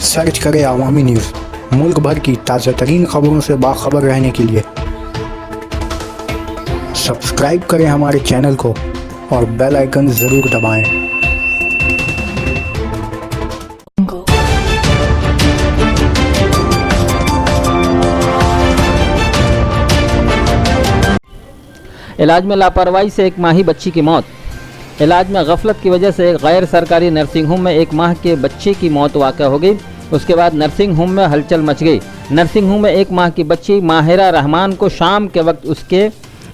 Search करें अवामी news. मुल्क भर की ताज़ा तरीन खबरों से बाखबर रहने के लिए सब्सक्राइब करें हमारे चैनल को और बेल आइकन ज़रूर दबाएं। इलाज में लापरवाही से एक माही बच्ची की मौत। इलाज में गफलत की वजह से एक गैर सरकारी नर्सिंग होम में एक माह के बच्चे की मौत वाक़ हो गई। उसके बाद नर्सिंग होम में हलचल मच गई। नर्सिंग होम में एक माह की बच्ची माहिरा रहमान को शाम के वक्त उसके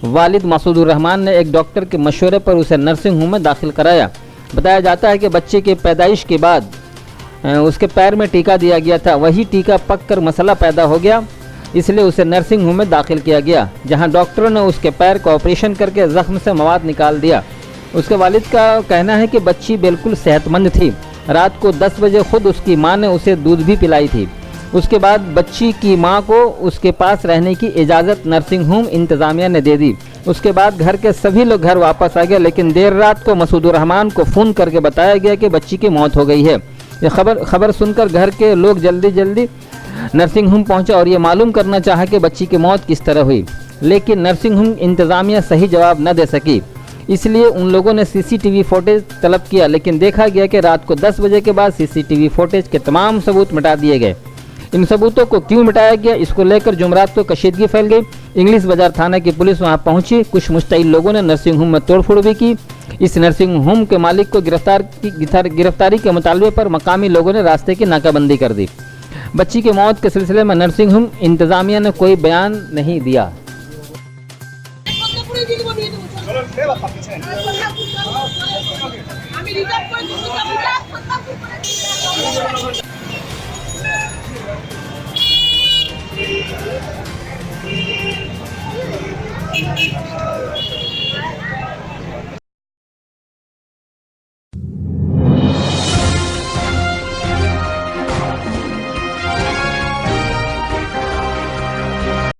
वालिद मसूदुर रहमान ने एक डॉक्टर के मशवरे पर उसे नर्सिंग होम में दाखिल कराया। बताया जाता है कि बच्चे की पैदाइश के बाद उसके पैर में टीका दिया गया था। वही टीका पक कर मसला पैदा हो गया, इसलिए उसे नर्सिंग होम में दाखिल किया गया, जहां डॉक्टरों ने उसके पैर का ऑपरेशन करके ज़ख्म से मवाद निकाल दिया। उसके वालिद का कहना है कि बच्ची बिल्कुल सेहतमंद थी। रात को 10 बजे खुद उसकी मां ने उसे दूध भी पिलाई थी। उसके बाद बच्ची की मां को उसके पास रहने की इजाज़त नर्सिंग होम इंतज़ामिया ने दे दी। उसके बाद घर के सभी लोग घर वापस आ गए, लेकिन देर रात को मसूदुर रहमान को फ़ोन करके बताया गया कि बच्ची की मौत हो गई है। ये खबर सुनकर घर के लोग जल्दी नर्सिंग होम पहुंचा और ये मालूम करना चाहा कि बच्ची की मौत किस तरह हुई, लेकिन नर्सिंग होम इंतज़ामिया सही जवाब न दे सकी। इसलिए उन लोगों ने सीसीटीवी फुटेज तलब किया, लेकिन देखा गया कि रात को 10 बजे के बाद सीसीटीवी फुटेज के तमाम सबूत मिटा दिए गए। इन सबूतों को क्यों मिटाया गया, इसको लेकर जुमरात को कशीदगी फैल गई। इंग्लिश बाजार थाना की पुलिस वहां पहुंची। कुछ मुस्तैल लोगों ने नर्सिंग होम में तोड़फोड़ भी की। इस नर्सिंग होम के मालिक को गिरफ्तारी के मुतालबे पर मकामी लोगों ने रास्ते की नाकाबंदी कर दी। बच्ची की मौत के सिलसिले में नर्सिंग होम इंतज़ामिया ने कोई बयान नहीं दिया।